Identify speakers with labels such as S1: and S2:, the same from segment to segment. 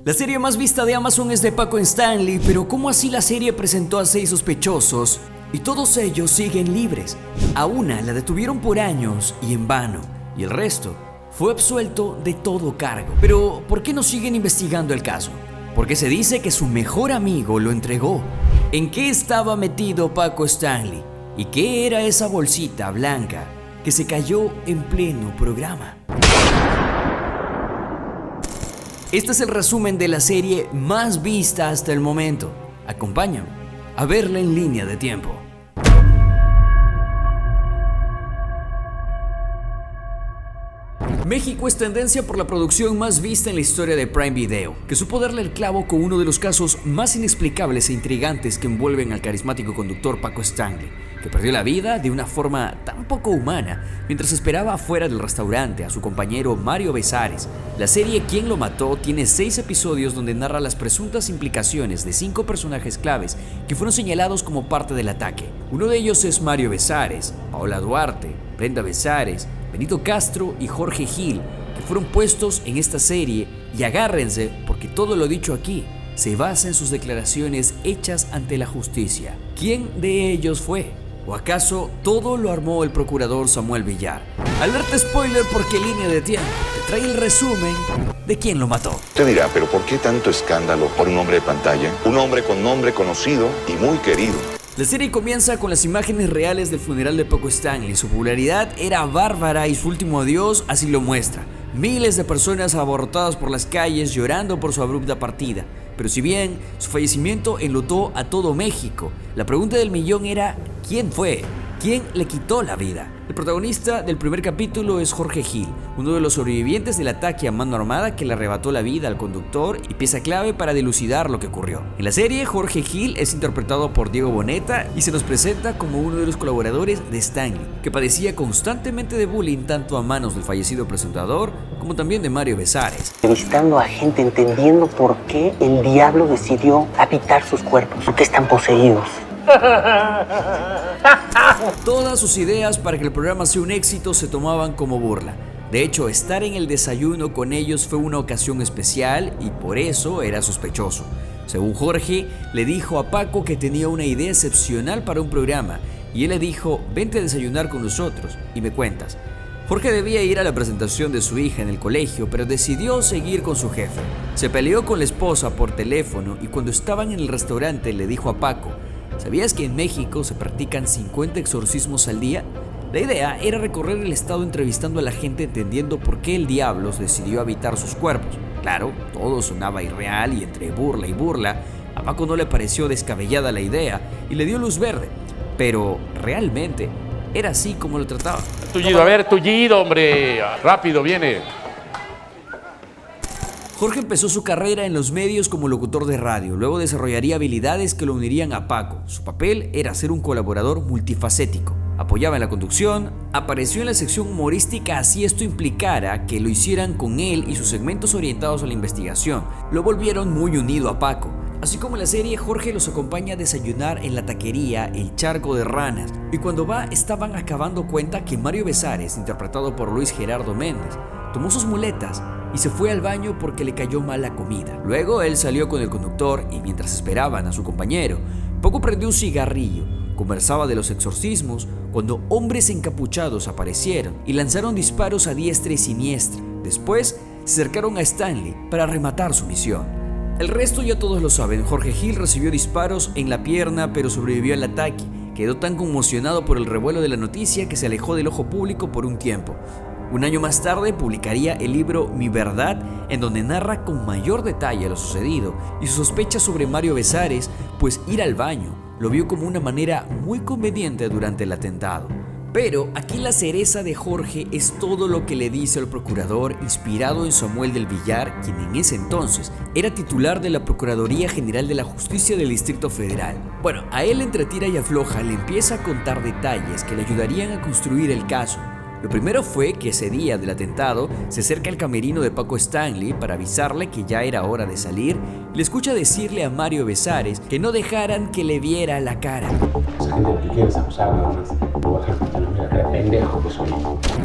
S1: La serie más vista de Amazon es de Paco Stanley, pero ¿cómo así la serie presentó a 6 sospechosos y todos ellos siguen libres? A una la detuvieron por años y en vano, y el resto fue absuelto de todo cargo. Pero ¿por qué no siguen investigando el caso? Porque se dice que su mejor amigo lo entregó. ¿En qué estaba metido Paco Stanley? ¿Y qué era esa bolsita blanca que se cayó en pleno programa? Este es el resumen de la serie más vista hasta el momento. Acompáñame a verla en línea de tiempo. México es tendencia por la producción más vista en la historia de Prime Video, que supo darle el clavo con uno de los casos más inexplicables e intrigantes que envuelven al carismático conductor Paco Stanley, que perdió la vida de una forma tan poco humana mientras esperaba afuera del restaurante a su compañero Mario Besares. La serie ¿Quién lo mató? Tiene 6 episodios donde narra las presuntas implicaciones de 5 personajes claves que fueron señalados como parte del ataque. Uno de ellos es Mario Besares, Paola Duarte, Brenda Besares, Benito Castro y Jorge Gil, que fueron puestos en esta serie, y agárrense porque todo lo dicho aquí se basa en sus declaraciones hechas ante la justicia. ¿Quién de ellos fue? ¿O acaso todo lo armó el procurador Samuel Villar? Alerta spoiler porque Línea de Tiempo te trae el resumen de quién lo mató.
S2: Usted dirá, pero ¿por qué tanto escándalo por un hombre de pantalla? Un hombre con nombre conocido y muy querido.
S1: La serie comienza con las imágenes reales del funeral de Paco Stanley. Su popularidad era bárbara y su último adiós así lo muestra. Miles de personas abarrotadas por las calles llorando por su abrupta partida. Pero si bien su fallecimiento enlutó a todo México, la pregunta del millón era ¿quién fue? ¿Quién le quitó la vida? El protagonista del primer capítulo es Jorge Gil, uno de los sobrevivientes del ataque a mano armada que le arrebató la vida al conductor y pieza clave para dilucidar lo que ocurrió. En la serie, Jorge Gil es interpretado por Diego Boneta y se nos presenta como uno de los colaboradores de Stanley, que padecía constantemente de bullying tanto a manos del fallecido presentador como también de Mario Besares.
S3: Entrevistando a gente, entendiendo por qué el diablo decidió habitar sus cuerpos, porque están poseídos.
S1: Todas sus ideas para que el programa sea un éxito se tomaban como burla. De hecho, estar en el desayuno con ellos fue una ocasión especial y por eso era sospechoso. Según Jorge, le dijo a Paco que tenía una idea excepcional para un programa y él le dijo, vente a desayunar con nosotros y me cuentas. Jorge debía ir a la presentación de su hija en el colegio, pero decidió seguir con su jefe. Se peleó con la esposa por teléfono y cuando estaban en el restaurante le dijo a Paco, ¿sabías que en México se practican 50 exorcismos al día? La idea era recorrer el estado entrevistando a la gente entendiendo por qué el diablo decidió habitar sus cuerpos. Claro, todo sonaba irreal y entre burla y burla, a Paco no le pareció descabellada la idea y le dio luz verde. Pero realmente era así como lo trataba.
S4: Tullido, a ver, Tullido, hombre, rápido, viene.
S1: Jorge empezó su carrera en los medios como locutor de radio, luego desarrollaría habilidades que lo unirían a Paco. Su papel era ser un colaborador multifacético. Apoyaba en la conducción, apareció en la sección humorística así esto implicara que lo hicieran con él y sus segmentos orientados a la investigación. Lo volvieron muy unido a Paco. Así como en la serie, Jorge los acompaña a desayunar en la taquería El Charco de Ranas. Y cuando va, estaban acabando cuenta que Mario Besares, interpretado por Luis Gerardo Méndez, tomó sus muletas y se fue al baño porque le cayó mal la comida. Luego él salió con el conductor y mientras esperaban a su compañero, Paco prendió un cigarrillo, conversaba de los exorcismos cuando hombres encapuchados aparecieron y lanzaron disparos a diestra y siniestra. Después se acercaron a Stanley para rematar su misión. El resto ya todos lo saben, Jorge Gil recibió disparos en la pierna pero sobrevivió al ataque. Quedó tan conmocionado por el revuelo de la noticia que se alejó del ojo público por un tiempo. Un año más tarde publicaría el libro Mi Verdad, en donde narra con mayor detalle lo sucedido y sus sospechas sobre Mario Besares, pues ir al baño lo vio como una manera muy conveniente durante el atentado. Pero aquí la cereza de Jorge es todo lo que le dice al procurador inspirado en Samuel del Villar, quien en ese entonces era titular de la Procuraduría General de la Justicia del Distrito Federal. Bueno, a él entre tira y afloja le empieza a contar detalles que le ayudarían a construir el caso. Lo primero fue que ese día del atentado se acerca al camerino de Paco Stanley para avisarle que ya era hora de salir y le escucha decirle a Mario Besares que no dejaran que le viera la cara.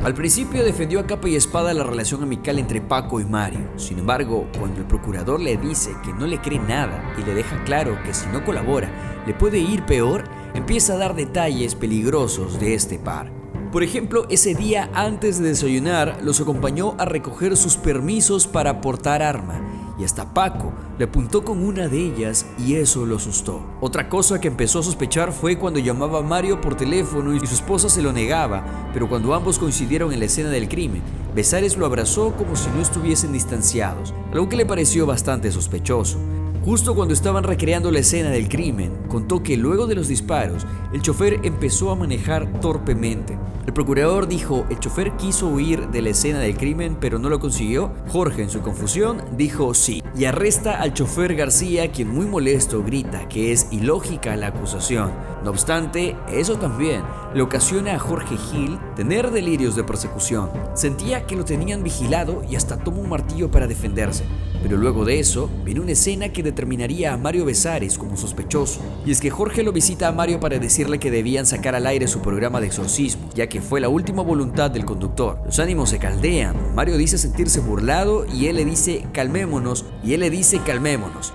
S1: Al principio defendió a capa y espada la relación amical entre Paco y Mario. Sin embargo, cuando el procurador le dice que no le cree nada y le deja claro que si no colabora le puede ir peor, empieza a dar detalles peligrosos de este par. Por ejemplo, ese día antes de desayunar los acompañó a recoger sus permisos para portar arma y hasta Paco le apuntó con una de ellas y eso lo asustó. Otra cosa que empezó a sospechar fue cuando llamaba a Mario por teléfono y su esposa se lo negaba, pero cuando ambos coincidieron en la escena del crimen, Besares lo abrazó como si no estuviesen distanciados, algo que le pareció bastante sospechoso. Justo cuando estaban recreando la escena del crimen, contó que luego de los disparos, el chofer empezó a manejar torpemente. El procurador dijo, el chofer quiso huir de la escena del crimen, pero no lo consiguió. Jorge, en su confusión, dijo sí, y arresta al chofer García, quien muy molesto grita que es ilógica la acusación. No obstante, eso también le ocasiona a Jorge Gil tener delirios de persecución. Sentía que lo tenían vigilado y hasta toma un martillo para defenderse. Pero luego de eso, viene una escena que determinaría a Mario Besares como sospechoso. Y es que Jorge lo visita a Mario para decirle que debían sacar al aire su programa de exorcismo, ya que fue la última voluntad del conductor. Los ánimos se caldean. Mario dice sentirse burlado y él le dice calmémonos,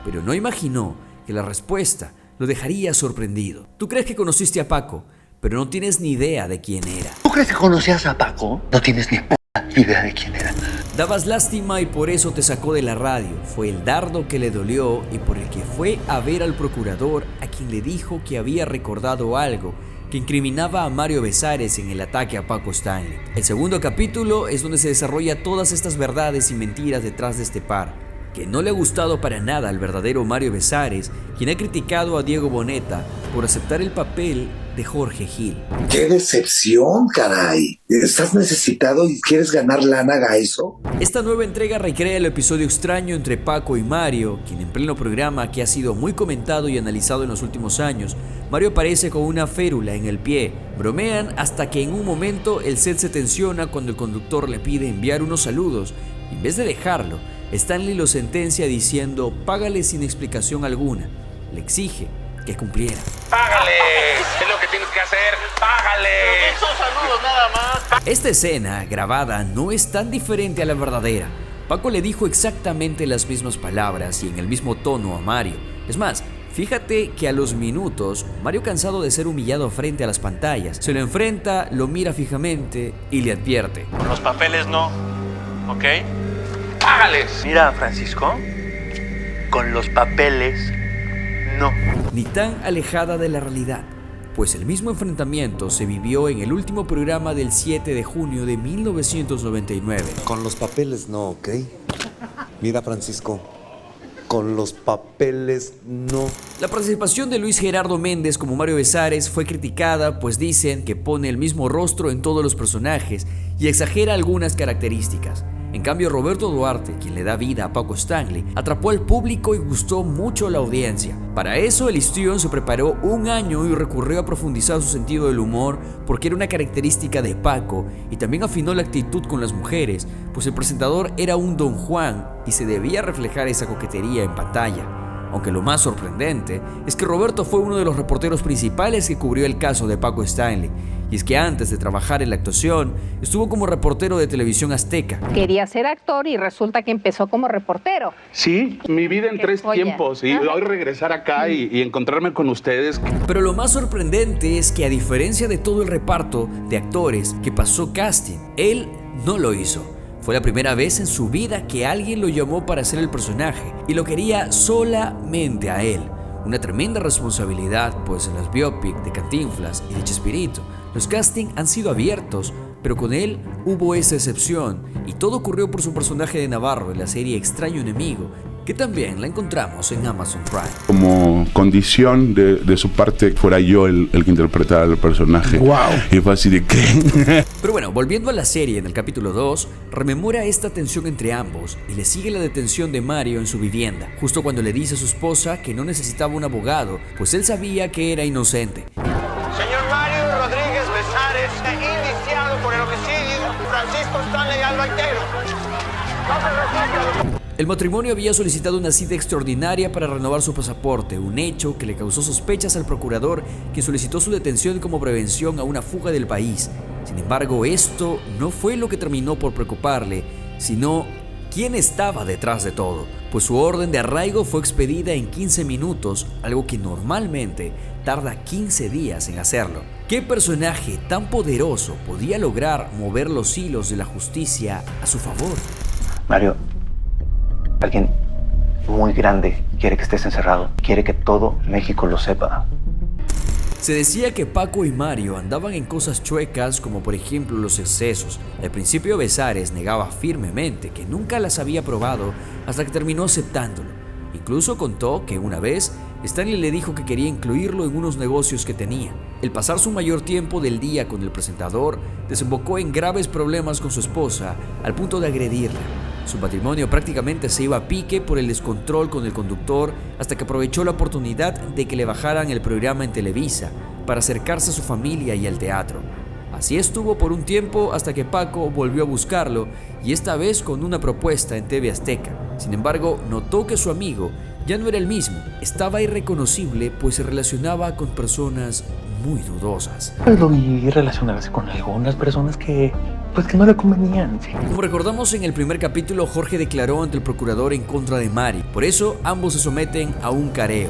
S1: pero no imaginó que la respuesta lo dejaría sorprendido. Tú crees que conociste a Paco, pero no tienes ni idea de quién era.
S3: ¿Tú crees que conocías a Paco? No tienes ni idea de quién era.
S1: Dabas lástima y por eso te sacó de la radio. Fue el dardo que le dolió y por el que fue a ver al procurador, a quien le dijo que había recordado algo que incriminaba a Mario Besares en el ataque a Paco Stanley. El segundo capítulo es donde se desarrolla todas estas verdades y mentiras detrás de este par, que no le ha gustado para nada al verdadero Mario Besares, quien ha criticado a Diego Boneta por aceptar el papel de Jorge Gil.
S5: ¡Qué decepción, caray! ¿Estás necesitado y quieres ganar lana, haga eso?
S1: Esta nueva entrega recrea el episodio extraño entre Paco y Mario, quien en pleno programa que ha sido muy comentado y analizado en los últimos años, Mario aparece con una férula en el pie. Bromean hasta que en un momento el set se tensiona cuando el conductor le pide enviar unos saludos. Y en vez de dejarlo, Stanley lo sentencia diciendo págale sin explicación alguna. Le exige que cumpliera.
S6: ¡Págale! Es lo que tienes que hacer. ¡Págale! Pero son saludos nada más.
S1: Esta escena grabada no es tan diferente a la verdadera. Paco le dijo exactamente las mismas palabras y en el mismo tono a Mario. Es más, fíjate que a los minutos, Mario, cansado de ser humillado frente a las pantallas, se lo enfrenta, lo mira fijamente y le advierte.
S6: Con los papeles no, ¿ok? ¡Págales!
S3: Mira, Francisco, con los papeles no.
S1: Ni tan alejada de la realidad, pues el mismo enfrentamiento se vivió en el último programa del 7 de junio de 1999.
S7: Con los papeles no, ¿ok? Mira, Francisco, con los papeles no.
S1: La participación de Luis Gerardo Méndez como Mario Besares fue criticada, pues dicen que pone el mismo rostro en todos los personajes y exagera algunas características. En cambio, Roberto Duarte, quien le da vida a Paco Stanley, atrapó al público y gustó mucho a la audiencia. Para eso, el histrión se preparó un año y recurrió a profundizar su sentido del humor porque era una característica de Paco, y también afinó la actitud con las mujeres, pues el presentador era un Don Juan y se debía reflejar esa coquetería en pantalla. Aunque lo más sorprendente es que Roberto fue uno de los reporteros principales que cubrió el caso de Paco Stanley. Y es que antes de trabajar en la actuación, estuvo como reportero de Televisión Azteca.
S8: Quería ser actor y resulta que empezó como reportero.
S9: Sí, mi vida en
S8: Qué
S9: 3
S8: joya.
S9: tiempos. Y hoy regresar acá y encontrarme con ustedes.
S1: Pero lo más sorprendente es que a diferencia de todo el reparto de actores que pasó casting, él no lo hizo. Fue la primera vez en su vida que alguien lo llamó para hacer el personaje y lo quería solamente a él. Una tremenda responsabilidad, pues en las biopic de Cantinflas y de Chespirito, los castings han sido abiertos, pero con él hubo esa excepción y todo ocurrió por su personaje de Navarro en la serie Extraño Enemigo, que también la encontramos en Amazon Prime.
S9: Como condición de su parte, fuera yo el que interpretara el personaje. ¡Wow! Y fue así de ¿qué?
S1: Pero bueno, volviendo a la serie, en el capítulo 2, rememora esta tensión entre ambos y le sigue la detención de Mario en su vivienda, justo cuando le dice a su esposa que no necesitaba un abogado, pues él sabía que era inocente.
S6: Señor Mario Rodríguez Besares, indiciado por el homicidio
S1: El matrimonio había solicitado una cita extraordinaria para renovar su pasaporte, un hecho que le causó sospechas al procurador, quien solicitó su detención como prevención a una fuga del país. Sin embargo, esto no fue lo que terminó por preocuparle, sino quién estaba detrás de todo, pues su orden de arraigo fue expedida en 15 minutos, algo que normalmente tarda 15 días en hacerlo. ¿Qué personaje tan poderoso podía lograr mover los hilos de la justicia a su favor?
S3: Mario, alguien muy grande quiere que estés encerrado, quiere que todo México lo sepa.
S1: Se decía que Paco y Mario andaban en cosas chuecas, como por ejemplo los excesos. Al principio Besares negaba firmemente que nunca las había probado hasta que terminó aceptándolo. Incluso contó que una vez Stanley le dijo que quería incluirlo en unos negocios que tenía. El pasar su mayor tiempo del día con el presentador desembocó en graves problemas con su esposa, al punto de agredirla. Su matrimonio prácticamente se iba a pique por el descontrol con el conductor, hasta que aprovechó la oportunidad de que le bajaran el programa en Televisa para acercarse a su familia y al teatro. Así estuvo por un tiempo hasta que Paco volvió a buscarlo, y esta vez con una propuesta en TV Azteca. Sin embargo, notó que su amigo ya no era el mismo, estaba irreconocible, pues se relacionaba con personas muy dudosas.
S3: Lo vi relacionarse con algunas personas que no le convenían. Sí.
S1: Como recordamos en el primer capítulo, Jorge declaró ante el procurador en contra de Mari. Por eso, ambos se someten a un careo.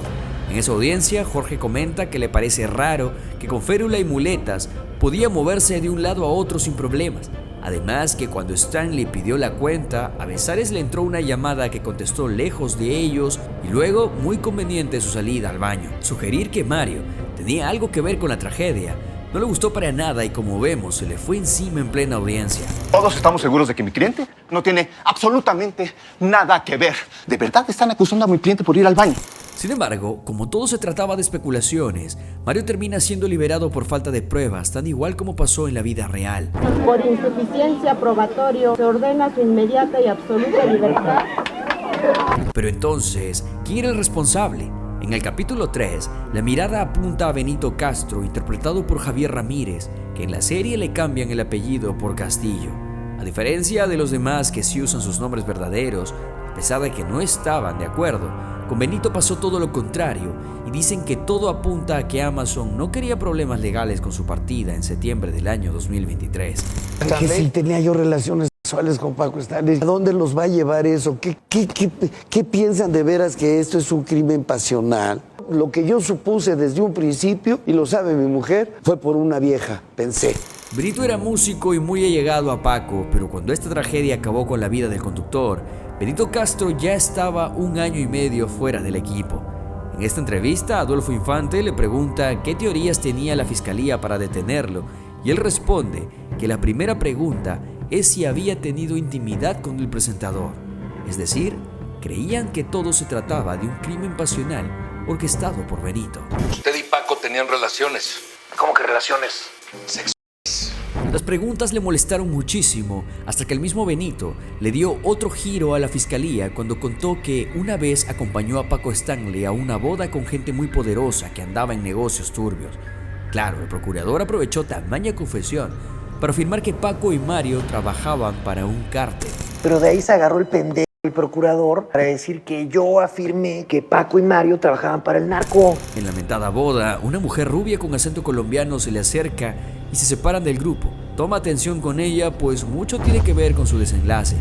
S1: En esa audiencia, Jorge comenta que le parece raro que con férula y muletas podía moverse de un lado a otro sin problemas. Además, que cuando Stanley pidió la cuenta, a Besares le entró una llamada que contestó lejos de ellos y luego, muy conveniente su salida al baño. Sugerir que Mario tenía algo que ver con la tragedia no le gustó para nada y, como vemos, se le fue encima en plena audiencia.
S10: Todos estamos seguros de que mi cliente no tiene absolutamente nada que ver. ¿De verdad están acusando a mi cliente por ir al baño?
S1: Sin embargo, como todo se trataba de especulaciones, Mario termina siendo liberado por falta de pruebas, tan igual como pasó en la vida real.
S11: Por insuficiencia probatoria, se ordena su inmediata y absoluta libertad.
S1: Pero entonces, ¿quién era el responsable? En el capítulo 3, la mirada apunta a Benito Castro, interpretado por Javier Ramírez, que en la serie le cambian el apellido por Castillo. A diferencia de los demás que sí usan sus nombres verdaderos, a pesar de que no estaban de acuerdo, con Benito pasó todo lo contrario, y dicen que todo apunta a que Amazon no quería problemas legales con su partida en septiembre del año 2023.
S12: Que si tenía yo relaciones sexuales con Paco Stanley, ¿a dónde los va a llevar eso? ¿Qué piensan de veras que esto es un crimen pasional? Lo que yo supuse desde un principio, y lo sabe mi mujer, fue por una vieja, pensé.
S1: Benito era músico y muy allegado a Paco, pero cuando esta tragedia acabó con la vida del conductor, Benito Castro ya estaba 1 año y medio fuera del equipo. En esta entrevista, Adolfo Infante le pregunta qué teorías tenía la fiscalía para detenerlo, y él responde que la primera pregunta es si había tenido intimidad con el presentador. Es decir, creían que todo se trataba de un crimen pasional orquestado por Benito.
S13: Usted y Paco tenían relaciones.
S3: ¿Cómo que relaciones?
S13: Sexuales.
S1: Las preguntas le molestaron muchísimo, hasta que el mismo Benito le dio otro giro a la fiscalía cuando contó que una vez acompañó a Paco Stanley a una boda con gente muy poderosa que andaba en negocios turbios. Claro, el procurador aprovechó tamaña confesión para afirmar que Paco y Mario trabajaban para un cártel.
S3: Pero de ahí se agarró el pendejo, el procurador, para decir que yo afirmé que Paco y Mario trabajaban para el narco.
S1: En la mentada boda, una mujer rubia con acento colombiano se le acerca y se separan del grupo. Toma atención con ella, pues mucho tiene que ver con su desenlace.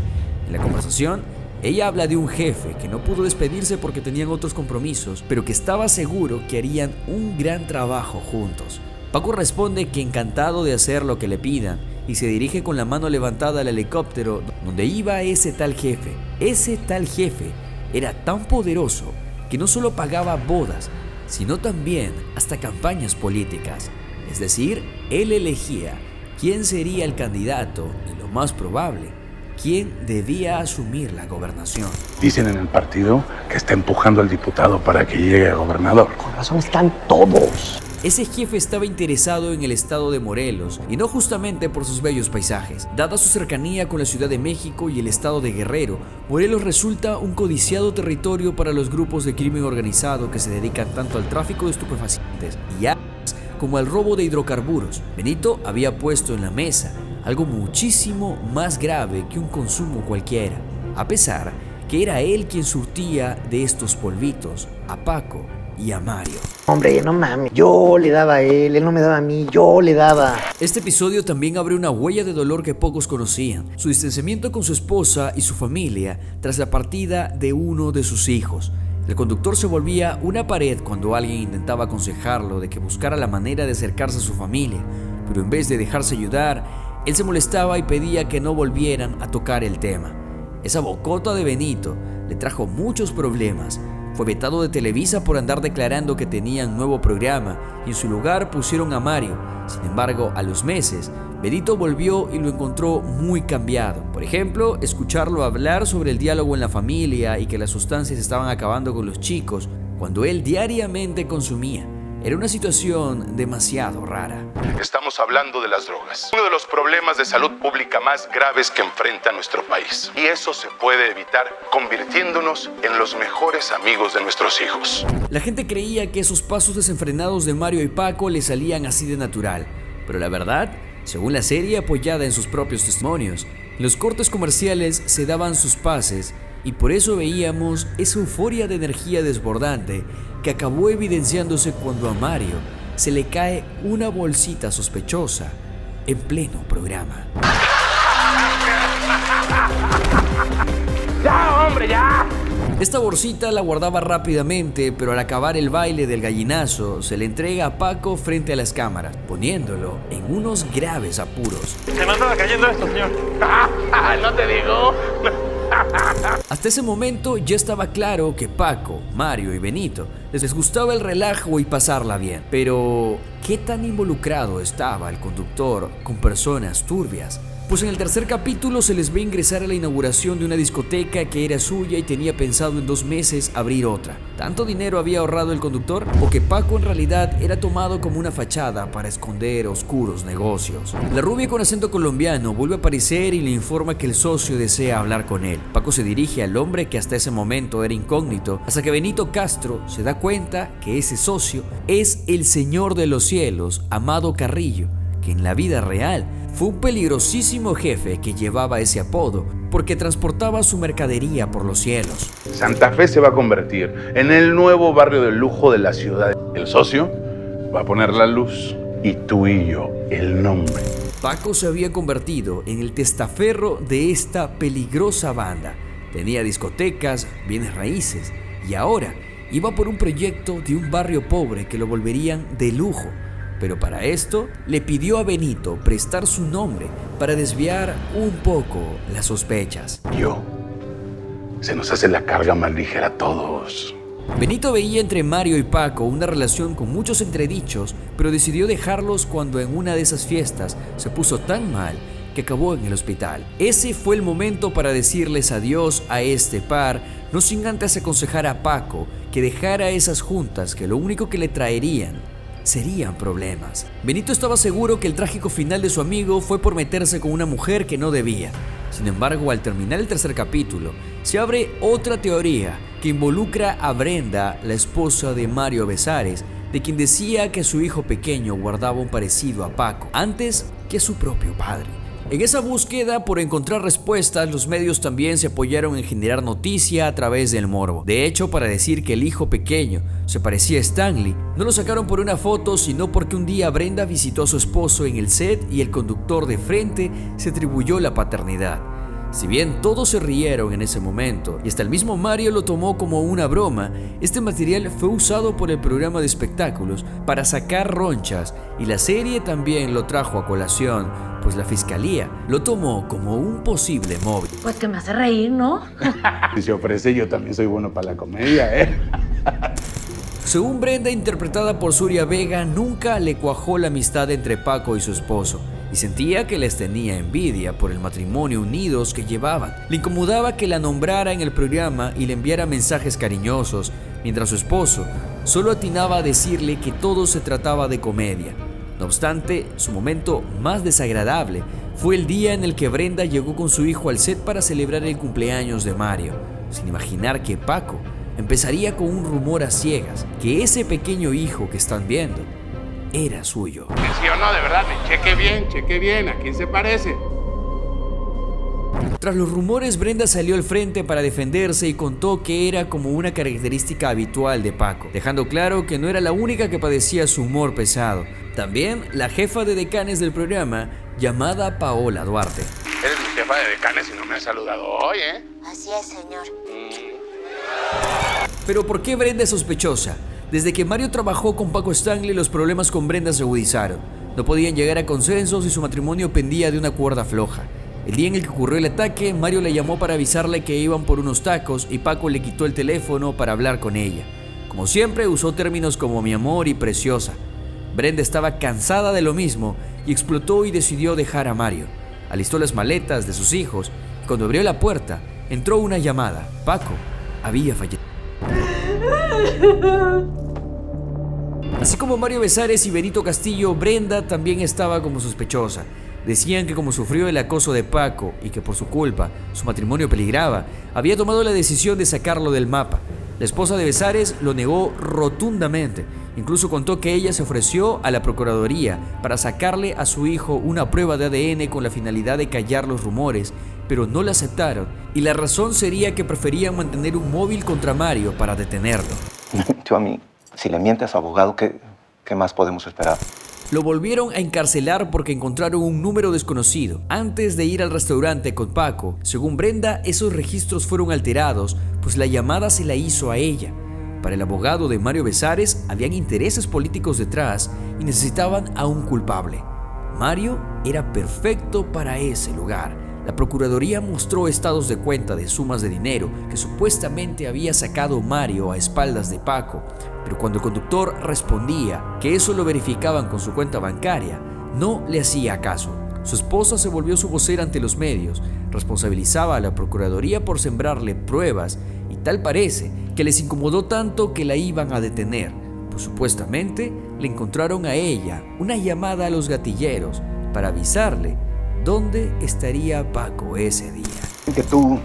S1: En la conversación, ella habla de un jefe que no pudo despedirse porque tenían otros compromisos, pero que estaba seguro que harían un gran trabajo juntos. Paco responde que encantado de hacer lo que le pidan y se dirige con la mano levantada al helicóptero donde iba ese tal jefe. Ese tal jefe era tan poderoso que no solo pagaba bodas, sino también hasta campañas políticas. Es decir, él elegía quién sería el candidato y, lo más probable, quién debía asumir la gobernación.
S14: Dicen en el partido que está empujando al diputado para que llegue a gobernador.
S3: Con razón están todos.
S1: Ese jefe estaba interesado en el estado de Morelos, y no justamente por sus bellos paisajes. Dada su cercanía con la Ciudad de México y el estado de Guerrero, Morelos resulta un codiciado territorio para los grupos de crimen organizado que se dedican tanto al tráfico de estupefacientes y armas como al robo de hidrocarburos. Benito había puesto en la mesa algo muchísimo más grave que un consumo cualquiera, a pesar que que era él quien surtía de estos polvitos a Paco y a Mario.
S3: Hombre, no mames, yo le daba a él no me daba a mí, yo le daba.
S1: Este episodio también abre una huella de dolor que pocos conocían, su distanciamiento con su esposa y su familia tras la partida de uno de sus hijos. El conductor se volvía una pared cuando alguien intentaba aconsejarlo de que buscara la manera de acercarse a su familia, pero en vez de dejarse ayudar, él se molestaba y pedía que no volvieran a tocar el tema. Esa bocota de Benito le trajo muchos problemas. Fue vetado de Televisa por andar declarando que tenían nuevo programa y en su lugar pusieron a Mario. Sin embargo, a los meses, Benito volvió y lo encontró muy cambiado. Por ejemplo, escucharlo hablar sobre el diálogo en la familia y que las sustancias estaban acabando con los chicos cuando él diariamente consumía. Era una situación demasiado rara.
S2: Estamos hablando de las drogas, uno de los problemas de salud pública más graves que enfrenta nuestro país. Y eso se puede evitar convirtiéndonos en los mejores amigos de nuestros hijos.
S1: La gente creía que esos pasos desenfrenados de Mario y Paco le salían así de natural. Pero la verdad, según la serie apoyada en sus propios testimonios, en los cortes comerciales se daban sus pases y por eso veíamos esa euforia de energía desbordante que acabó evidenciándose cuando a Mario se le cae una bolsita sospechosa en pleno programa.
S6: ¡Ya, hombre, ya!
S1: Esta bolsita la guardaba rápidamente, pero al acabar el baile del gallinazo se le entrega a Paco frente a las cámaras, poniéndolo en unos graves apuros.
S6: Se me andaba cayendo esto, señor. No te digo.
S1: Hasta ese momento ya estaba claro que Paco, Mario y Benito les gustaba el relajo y pasarla bien. Pero, ¿qué tan involucrado estaba el conductor con personas turbias? Pues en el tercer capítulo se les ve ingresar a la inauguración de una discoteca que era suya y tenía pensado en 2 meses abrir otra. ¿Tanto dinero había ahorrado el conductor? ¿O que Paco en realidad era tomado como una fachada para esconder oscuros negocios? La rubia con acento colombiano vuelve a aparecer y le informa que el socio desea hablar con él. Paco se dirige al hombre que hasta ese momento era incógnito, hasta que Benito Castro se da cuenta que ese socio es el Señor de los Cielos, Amado Carrillo, que en la vida real fue un peligrosísimo jefe que llevaba ese apodo porque transportaba su mercadería por los cielos.
S14: Santa Fe se va a convertir en el nuevo barrio de lujo de la ciudad. El socio va a poner la luz y tú y yo el nombre.
S1: Paco se había convertido en el testaferro de esta peligrosa banda. Tenía discotecas, bienes raíces y ahora iba por un proyecto de un barrio pobre que lo volverían de lujo. Pero para esto le pidió a Benito prestar su nombre para desviar un poco las sospechas.
S14: Se nos hace la carga más ligera a todos.
S1: Benito veía entre Mario y Paco una relación con muchos entredichos, pero decidió dejarlos cuando en una de esas fiestas se puso tan mal que acabó en el hospital. Ese fue el momento para decirles adiós a este par, no sin antes aconsejar a Paco que dejara esas juntas que lo único que le traerían serían problemas. Benito estaba seguro que el trágico final de su amigo fue por meterse con una mujer que no debía. Sin embargo, al terminar el tercer capítulo, se abre otra teoría que involucra a Brenda, la esposa de Mario Besares, de quien decía que su hijo pequeño guardaba un parecido a Paco, antes que su propio padre. En esa búsqueda por encontrar respuestas, los medios también se apoyaron en generar noticia a través del morbo. De hecho, para decir que el hijo pequeño se parecía a Stanley, no lo sacaron por una foto, sino porque un día Brenda visitó a su esposo en el set y el conductor de frente se atribuyó la paternidad. Si bien todos se rieron en ese momento y hasta el mismo Mario lo tomó como una broma, este material fue usado por el programa de espectáculos para sacar ronchas y la serie también lo trajo a colación, pues la fiscalía lo tomó como un posible móvil.
S15: Pues que me hace reír, ¿no?
S14: Si se ofrece, yo también soy bueno para la comedia, ¿eh?
S1: Según Brenda, interpretada por Suria Vega, nunca le cuajó la amistad entre Paco y su esposo y sentía que les tenía envidia por el matrimonio unidos que llevaban. Le incomodaba que la nombrara en el programa y le enviara mensajes cariñosos, mientras su esposo solo atinaba a decirle que todo se trataba de comedia. No obstante, su momento más desagradable fue el día en el que Brenda llegó con su hijo al set para celebrar el cumpleaños de Mario, sin imaginar que Paco empezaría con un rumor a ciegas, que ese pequeño hijo que están viendo era suyo.
S4: ¿Sí o no? De verdad, cheque bien, ¿a quién se parece?
S1: Tras los rumores, Brenda salió al frente para defenderse y contó que era como una característica habitual de Paco, dejando claro que no era la única que padecía su humor pesado. También la jefa de decanes del programa, llamada Paola Duarte.
S2: Eres mi jefa de decanes y no me has saludado hoy, ¿eh?
S15: Así es, señor.
S1: Pero ¿por qué Brenda es sospechosa? Desde que Mario trabajó con Paco Stanley, los problemas con Brenda se agudizaron. No podían llegar a consensos y su matrimonio pendía de una cuerda floja. El día en el que ocurrió el ataque, Mario la llamó para avisarle que iban por unos tacos y Paco le quitó el teléfono para hablar con ella. Como siempre, usó términos como mi amor y preciosa. Brenda estaba cansada de lo mismo y explotó y decidió dejar a Mario. Alistó las maletas de sus hijos y cuando abrió la puerta, entró una llamada. Paco había fallecido. Así como Mario Besares y Benito Castillo, Brenda también estaba como sospechosa. Decían que como sufrió el acoso de Paco y que por su culpa su matrimonio peligraba, había tomado la decisión de sacarlo del mapa. La esposa de Besares lo negó rotundamente. Incluso contó que ella se ofreció a la Procuraduría para sacarle a su hijo una prueba de ADN con la finalidad de callar los rumores, pero no la aceptaron. Y la razón sería que preferían mantener un móvil contra Mario para detenerlo.
S3: Yo a mí, si le miente a su abogado, ¿qué más podemos esperar?
S1: Lo volvieron a encarcelar porque encontraron un número desconocido. Antes de ir al restaurante con Paco, según Brenda, esos registros fueron alterados, pues la llamada se la hizo a ella. Para el abogado de Mario Besares, habían intereses políticos detrás y necesitaban a un culpable. Mario era perfecto para ese lugar. La Procuraduría mostró estados de cuenta de sumas de dinero que supuestamente había sacado Mario a espaldas de Paco, pero cuando el conductor respondía que eso lo verificaban con su cuenta bancaria, no le hacía caso. Su esposa se volvió su vocera ante los medios, responsabilizaba a la Procuraduría por sembrarle pruebas y tal parece que les incomodó tanto que la iban a detener, pues supuestamente le encontraron a ella una llamada a los gatilleros para avisarle dónde estaría Paco ese día.
S3: Que tú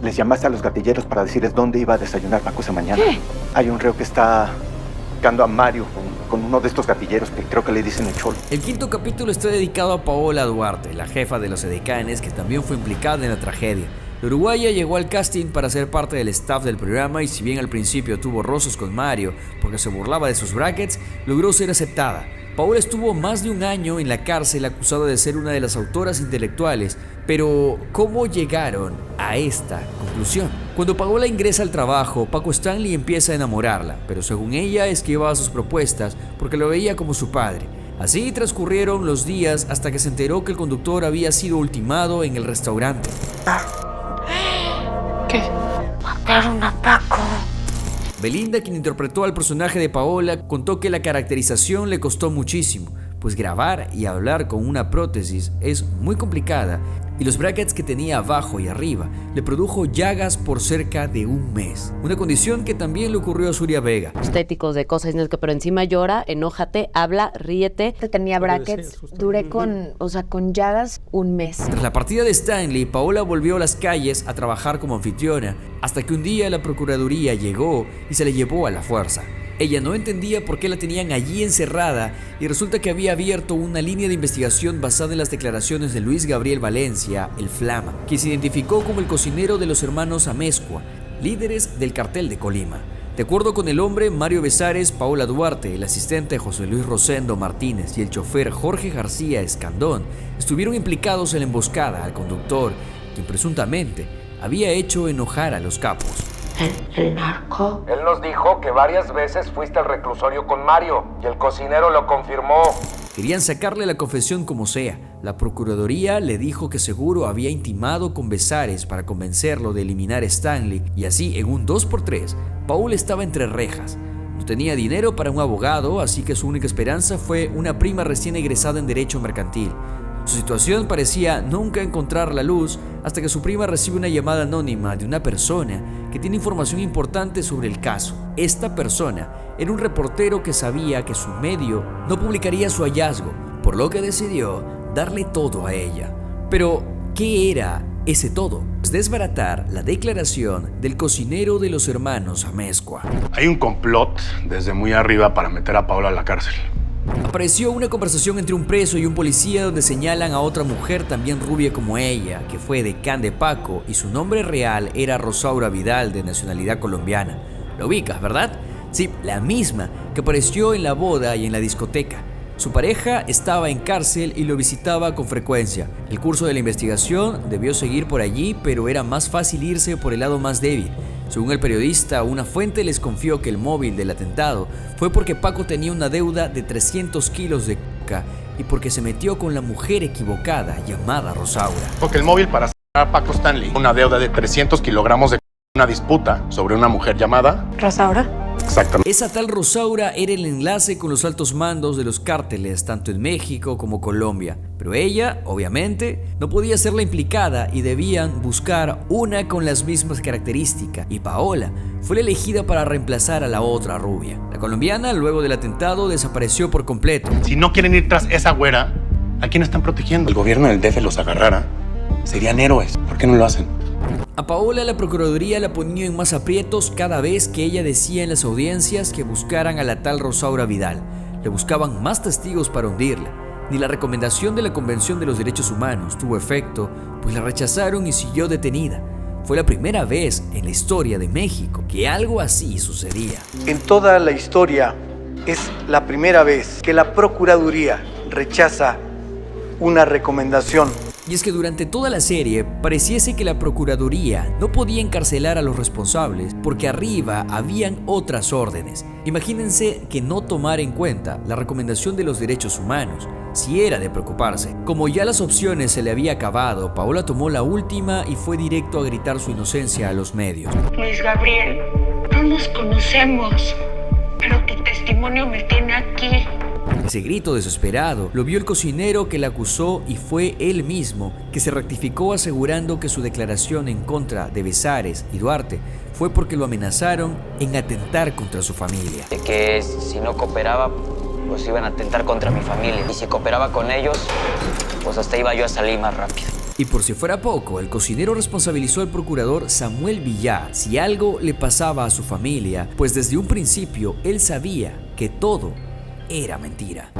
S3: les llamaste a los gatilleros para decirles dónde iba a desayunar Paco esa mañana. ¿Qué? Hay un reo que está buscando a Mario con uno de estos gatilleros que creo que le dicen el Cholo.
S1: El quinto capítulo está dedicado a Paola Duarte, la jefa de los edecanes que también fue implicada en la tragedia. La uruguaya llegó al casting para ser parte del staff del programa y si bien al principio tuvo roces con Mario porque se burlaba de sus brackets, logró ser aceptada. Paola estuvo más de un año en la cárcel acusada de ser una de las autoras intelectuales, pero ¿cómo llegaron a esta conclusión? Cuando Paola ingresa al trabajo, Paco Stanley empieza a enamorarla, pero según ella esquivaba sus propuestas porque lo veía como su padre. Así transcurrieron los días hasta que se enteró que el conductor había sido ultimado en el restaurante.
S15: ¿Qué? Mataron a Paco.
S1: Belinda, quien interpretó al personaje de Paola, contó que la caracterización le costó muchísimo, pues grabar y hablar con una prótesis es muy complicada y los brackets que tenía abajo y arriba le produjo llagas por cerca de un mes. Una condición que también le ocurrió a Zuria Vega.
S16: Estéticos de cosas, pero encima llora, enójate, habla, ríete.
S15: Tenía brackets, duré con llagas un mes.
S1: Tras la partida de Stanley, Paola volvió a las calles a trabajar como anfitriona, hasta que un día la Procuraduría llegó y se la llevó a la fuerza. Ella no entendía por qué la tenían allí encerrada y resulta que había abierto una línea de investigación basada en las declaraciones de Luis Gabriel Valencia, el Flama, quien se identificó como el cocinero de los hermanos Amezcua, líderes del cartel de Colima. De acuerdo con el hombre, Mario Besares, Paola Duarte, el asistente José Luis Rosendo Martínez y el chofer Jorge García Escandón estuvieron implicados en la emboscada al conductor, quien presuntamente había hecho enojar a los capos.
S15: ¿El narco?
S6: Él nos dijo que varias veces fuiste al reclusorio con Mario y el cocinero lo confirmó.
S1: Querían sacarle la confesión como sea. La Procuraduría le dijo que seguro había intimado con Besares para convencerlo de eliminar a Stanley y así en un 2x3, Paul estaba entre rejas. No tenía dinero para un abogado, así que su única esperanza fue una prima recién egresada en Derecho Mercantil. Su situación parecía nunca encontrar la luz hasta que su prima recibe una llamada anónima de una persona que tiene información importante sobre el caso. Esta persona era un reportero que sabía que su medio no publicaría su hallazgo, por lo que decidió darle todo a ella. Pero, ¿qué era ese todo? Pues desbaratar la declaración del cocinero de los hermanos Amezcua.
S2: Hay un complot desde muy arriba para meter a Paola a la cárcel.
S1: Apareció una conversación entre un preso y un policía donde señalan a otra mujer también rubia como ella, que fue decán de Paco y su nombre real era Rosaura Vidal, de nacionalidad colombiana. ¿Lo ubicas, verdad? Sí, la misma que apareció en la boda y en la discoteca. Su pareja estaba en cárcel y lo visitaba con frecuencia. El curso de la investigación debió seguir por allí, pero era más fácil irse por el lado más débil. Según el periodista, una fuente les confió que el móvil del atentado fue porque Paco tenía una deuda de 300 kilos de coca y porque se metió con la mujer equivocada llamada Rosaura.
S2: Porque el móvil para asesinar a Paco Stanley, una deuda de 300 kilogramos de una disputa sobre una mujer llamada
S15: Rosaura.
S2: Exactamente.
S1: Esa tal Rosaura era el enlace con los altos mandos de los cárteles, tanto en México como Colombia. Pero ella, obviamente, no podía ser la implicada y debían buscar una con las mismas características. Y Paola fue la elegida para reemplazar a la otra rubia. La colombiana, luego del atentado, desapareció por completo.
S2: Si no quieren ir tras esa güera, ¿a quién están protegiendo? El gobierno del DF los agarrara, serían héroes. ¿Por qué no lo hacen?
S1: A Paola la Procuraduría la ponía en más aprietos cada vez que ella decía en las audiencias que buscaran a la tal Rosaura Vidal. Le buscaban más testigos para hundirla. Ni la recomendación de la Convención de los Derechos Humanos tuvo efecto, pues la rechazaron y siguió detenida. Fue la primera vez en la historia de México que algo así sucedía.
S17: En toda la historia es la primera vez que la Procuraduría rechaza una recomendación.
S1: Y es que durante toda la serie pareciese que la Procuraduría no podía encarcelar a los responsables porque arriba habían otras órdenes. Imagínense que no tomar en cuenta la recomendación de los derechos humanos, si era de preocuparse. Como ya las opciones se le había acabado, Paola tomó la última y fue directo a gritar su inocencia a los medios.
S18: Luis Gabriel, no nos conocemos, pero tu testimonio me tiene aquí.
S1: Ese grito desesperado lo vio el cocinero que la acusó y fue él mismo que se rectificó asegurando que su declaración en contra de Besares y Duarte fue porque lo amenazaron en atentar contra su familia.
S19: De que si no cooperaba, pues iban a atentar contra mi familia. Y si cooperaba con ellos, pues hasta iba yo a salir más rápido.
S1: Y por si fuera poco, el cocinero responsabilizó al procurador Samuel Villar si algo le pasaba a su familia, pues desde un principio él sabía que todo era mentira.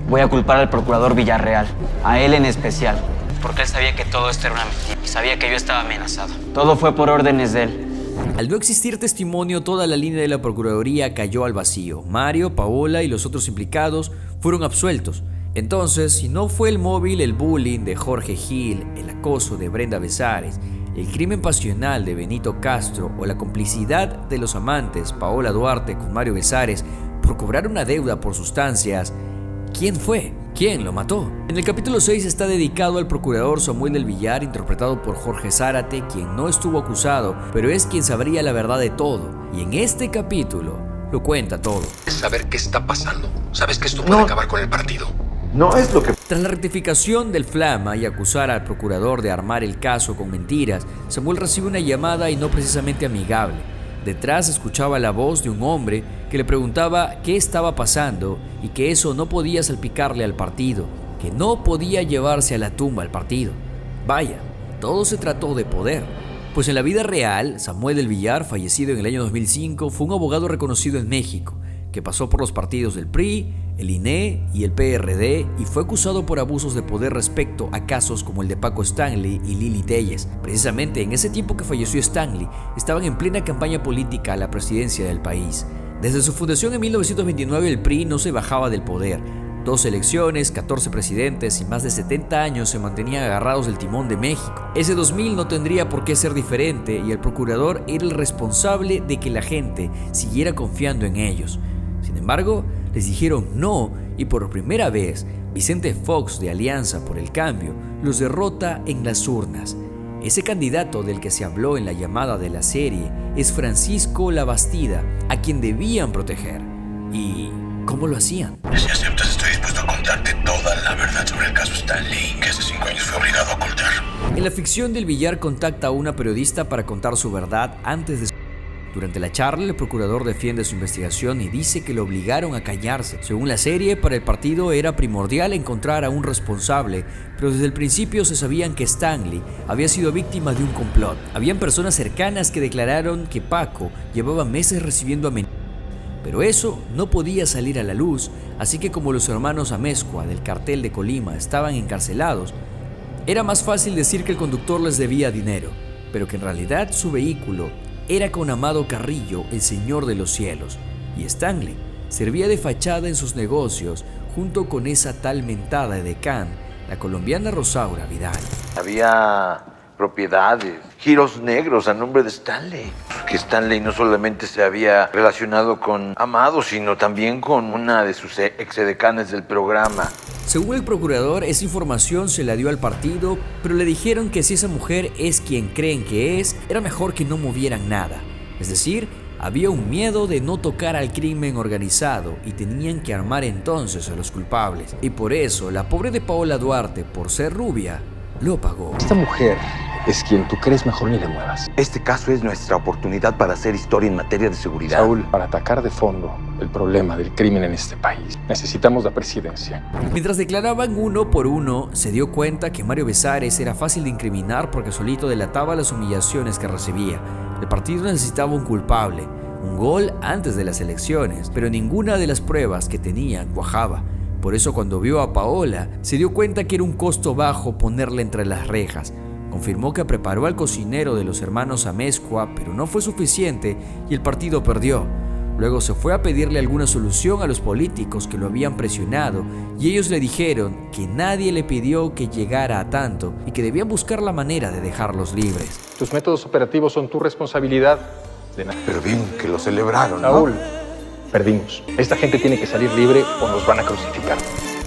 S19: Voy a culpar al procurador Villarreal, a él en especial, porque él sabía que todo esto era una mentira y sabía que yo estaba amenazado. Todo fue por órdenes de él.
S1: Al no existir testimonio, toda la línea de la Procuraduría cayó al vacío. Mario, Paola y los otros implicados fueron absueltos. Entonces, si no fue el móvil, el bullying de Jorge Gil, el acoso de Brenda Besares, el crimen pasional de Benito Castro o la complicidad de los amantes Paola Duarte con Mario Besares por cobrar una deuda por sustancias, ¿quién fue? ¿Quién lo mató? En el capítulo 6 está dedicado al procurador Samuel del Villar, interpretado por Jorge Zárate, quien no estuvo acusado, pero es quien sabría la verdad de todo. Y en este capítulo lo cuenta todo.
S13: Saber qué está pasando. Sabes que esto puede acabar con el partido.
S3: No es lo que...
S1: Tras la rectificación del Flama y acusar al procurador de armar el caso con mentiras, Samuel recibe una llamada y no precisamente amigable. Detrás escuchaba la voz de un hombre que le preguntaba qué estaba pasando y que eso no podía salpicarle al partido, que no podía llevarse a la tumba al partido. Vaya, todo se trató de poder. Pues en la vida real, Samuel del Villar, fallecido en el año 2005, fue un abogado reconocido en México, que pasó por los partidos del PRI, el INE y el PRD y fue acusado por abusos de poder respecto a casos como el de Paco Stanley y Lili Telles. Precisamente en ese tiempo que falleció Stanley, estaban en plena campaña política a la presidencia del país. Desde su fundación en 1929 el PRI no se bajaba del poder. 2 elecciones, 14 presidentes y más de 70 años se mantenían agarrados del timón de México. Ese 2000 no tendría por qué ser diferente y el procurador era el responsable de que la gente siguiera confiando en ellos. Sin embargo, les dijeron no y por primera vez Vicente Fox de Alianza por el Cambio los derrota en las urnas. Ese candidato del que se habló en la llamada de la serie es Francisco Labastida, a quien debían proteger. ¿Y cómo lo hacían?
S13: Si aceptas, estoy dispuesto a contarte toda la verdad sobre el caso Stanley, que hace 5 años fue obligado a ocultar.
S1: En la ficción del Villar contacta a una periodista para contar su verdad antes de... Durante la charla, el procurador defiende su investigación y dice que lo obligaron a callarse. Según la serie, para el partido era primordial encontrar a un responsable, pero desde el principio se sabían que Stanley había sido víctima de un complot. Habían personas cercanas que declararon que Paco llevaba meses recibiendo amenazas, pero eso no podía salir a la luz así que como los hermanos Amezcua del cartel de Colima estaban encarcelados, era más fácil decir que el conductor les debía dinero, pero que en realidad su vehículo era con Amado Carrillo, el señor de los cielos, y Stanley servía de fachada en sus negocios junto con esa tal mentada edecán, la colombiana Rosaura Vidal.
S20: Había propiedades, giros negros a nombre de Stanley. Que Stanley no solamente se había relacionado con Amado, sino también con una de sus exedecanes del programa.
S1: Según el procurador, esa información se la dio al partido, pero le dijeron que si esa mujer es quien creen que es, era mejor que no movieran nada. Es decir, había un miedo de no tocar al crimen organizado y tenían que armar entonces a los culpables. Y por eso, la pobre de Paola Duarte, por ser rubia, lo pagó.
S10: Esta mujer es quien tú crees mejor ni le muevas.
S20: Este caso es nuestra oportunidad para hacer historia en materia de seguridad.
S10: Saúl, para atacar de fondo el problema del crimen en este país, necesitamos la presidencia.
S1: Mientras declaraban uno por uno, se dio cuenta que Mario Besares era fácil de incriminar porque solito delataba las humillaciones que recibía. El partido necesitaba un culpable, un gol antes de las elecciones, pero ninguna de las pruebas que tenían cuajaba. Por eso cuando vio a Paola, se dio cuenta que era un costo bajo ponerla entre las rejas. Confirmó que preparó al cocinero de los hermanos Amezcua, pero no fue suficiente y el partido perdió. Luego se fue a pedirle alguna solución a los políticos que lo habían presionado y ellos le dijeron que nadie le pidió que llegara a tanto y que debían buscar la manera de dejarlos libres.
S10: Tus métodos operativos son tu responsabilidad.
S20: Pero bien que lo celebraron, ¿no?
S10: Saúl, perdimos. Esta gente tiene que salir libre o nos van a crucificar.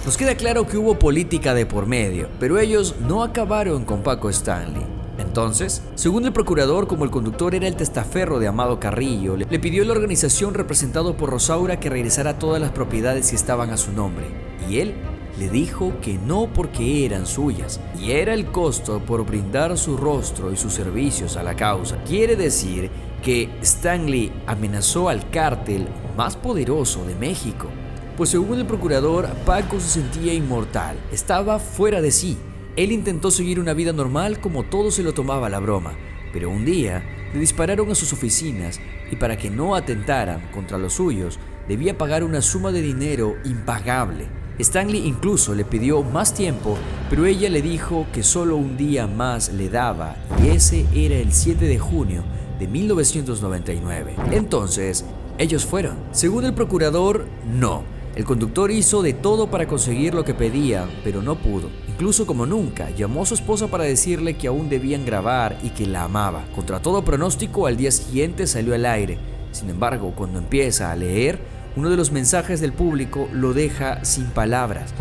S1: Nos queda claro que hubo política de por medio, pero ellos no acabaron con Paco Stanley. Entonces, según el procurador, como el conductor era el testaferro de Amado Carrillo, le pidió a la organización representado por Rosaura que regresara todas las propiedades que estaban a su nombre. Y él le dijo que no porque eran suyas, y era el costo por brindar su rostro y sus servicios a la causa. Quiere decir que Stanley amenazó al cártel más poderoso de México. Pues según el procurador, Paco se sentía inmortal, estaba fuera de sí. Él intentó seguir una vida normal como todo se lo tomaba a la broma, pero un día le dispararon a sus oficinas y para que no atentaran contra los suyos, debía pagar una suma de dinero impagable. Stanley incluso le pidió más tiempo, pero ella le dijo que solo un día más le daba y ese era el 7 de junio de 1999. Entonces, ellos fueron. Según el procurador, no. El conductor hizo de todo para conseguir lo que pedía, pero no pudo. Incluso como nunca, llamó a su esposa para decirle que aún debían grabar y que la amaba. Contra todo pronóstico, al día siguiente salió al aire. Sin embargo, cuando empieza a leer, uno de los mensajes del público lo deja sin palabras.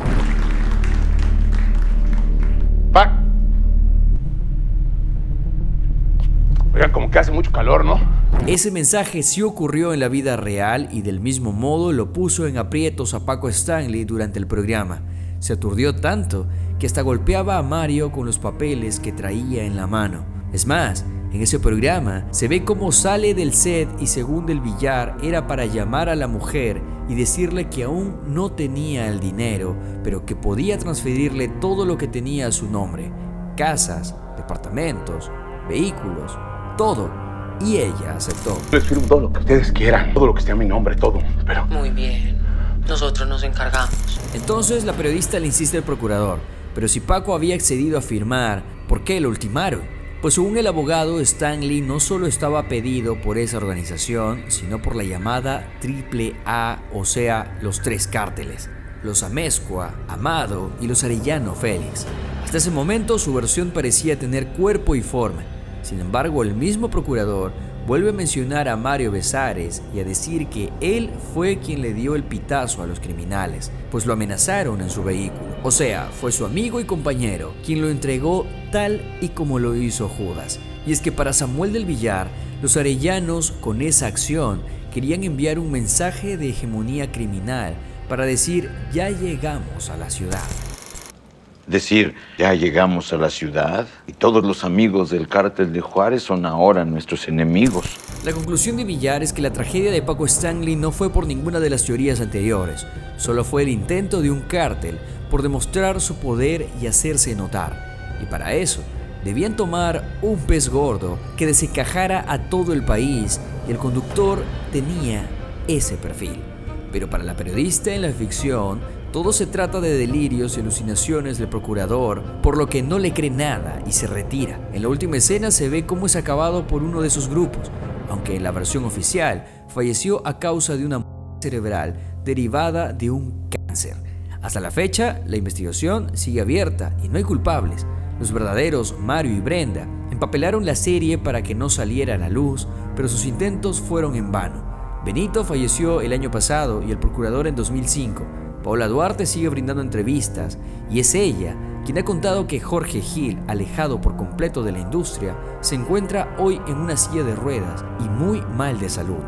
S14: Oigan, como que hace mucho calor, ¿no?
S1: Ese mensaje sí ocurrió en la vida real y del mismo modo lo puso en aprietos a Paco Stanley durante el programa. Se aturdió tanto que hasta golpeaba a Mario con los papeles que traía en la mano. Es más, en ese programa se ve cómo sale del set y según el Villar era para llamar a la mujer y decirle que aún no tenía el dinero, pero que podía transferirle todo lo que tenía a su nombre: casas, departamentos, vehículos, todo. Y ella aceptó.
S14: Les firmo todo lo que ustedes quieran, todo lo que esté a mi nombre, todo, pero...
S21: Muy bien, nosotros nos encargamos.
S1: Entonces la periodista le insiste al procurador, pero si Paco había accedido a firmar, ¿por qué lo ultimaron? Pues según el abogado, Stanley no solo estaba pedido por esa organización, sino por la llamada AAA, o sea, los tres cárteles: los Amezcua, Amado y los Arellano Félix. Hasta ese momento su versión parecía tener cuerpo y forma. Sin embargo, el mismo procurador vuelve a mencionar a Mario Besares y a decir que él fue quien le dio el pitazo a los criminales, pues lo amenazaron en su vehículo. O sea, fue su amigo y compañero quien lo entregó tal y como lo hizo Judas. Y es que para Samuel del Villar, los arellanos con esa acción querían enviar un mensaje de hegemonía criminal para decir: ya llegamos a la ciudad.
S20: Decir, ya llegamos a la ciudad y todos los amigos del cártel de Juárez son ahora nuestros enemigos.
S1: La conclusión de Villar es que la tragedia de Paco Stanley no fue por ninguna de las teorías anteriores, solo fue el intento de un cártel por demostrar su poder y hacerse notar. Y para eso, debían tomar un pez gordo que desencajara a todo el país y el conductor tenía ese perfil. Pero para la periodista en la ficción, todo se trata de delirios y alucinaciones del procurador, por lo que no le cree nada y se retira. En la última escena se ve cómo es acabado por uno de sus grupos, aunque en la versión oficial falleció a causa de una muerte cerebral derivada de un cáncer. Hasta la fecha, la investigación sigue abierta y no hay culpables. Los verdaderos Mario y Brenda empapelaron la serie para que no saliera a la luz, pero sus intentos fueron en vano. Benito falleció el año pasado y el procurador en 2005. Paola Duarte sigue brindando entrevistas y es ella quien ha contado que Jorge Gil, alejado por completo de la industria, se encuentra hoy en una silla de ruedas y muy mal de salud.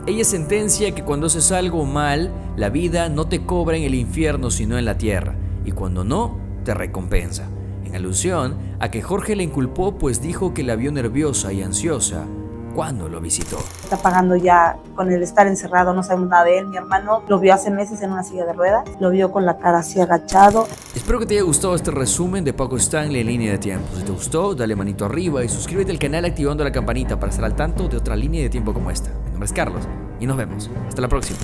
S1: Ella sentencia que cuando haces algo mal, la vida no te cobra en el infierno sino en la tierra, y cuando no, te recompensa. En alusión a que Jorge la inculpó pues dijo que la vio nerviosa y ansiosa cuando lo visitó.
S5: Está pagando ya con el estar encerrado, no sabemos nada de él. Mi hermano lo vio hace meses en una silla de ruedas, lo vio con la cara así agachado.
S1: Espero que te haya gustado este resumen de Paco Stanley en Línea de Tiempo. Si te gustó, dale manito arriba y suscríbete al canal activando la campanita para estar al tanto de otra línea de tiempo como esta. Mi nombre es Carlos y nos vemos. Hasta la próxima.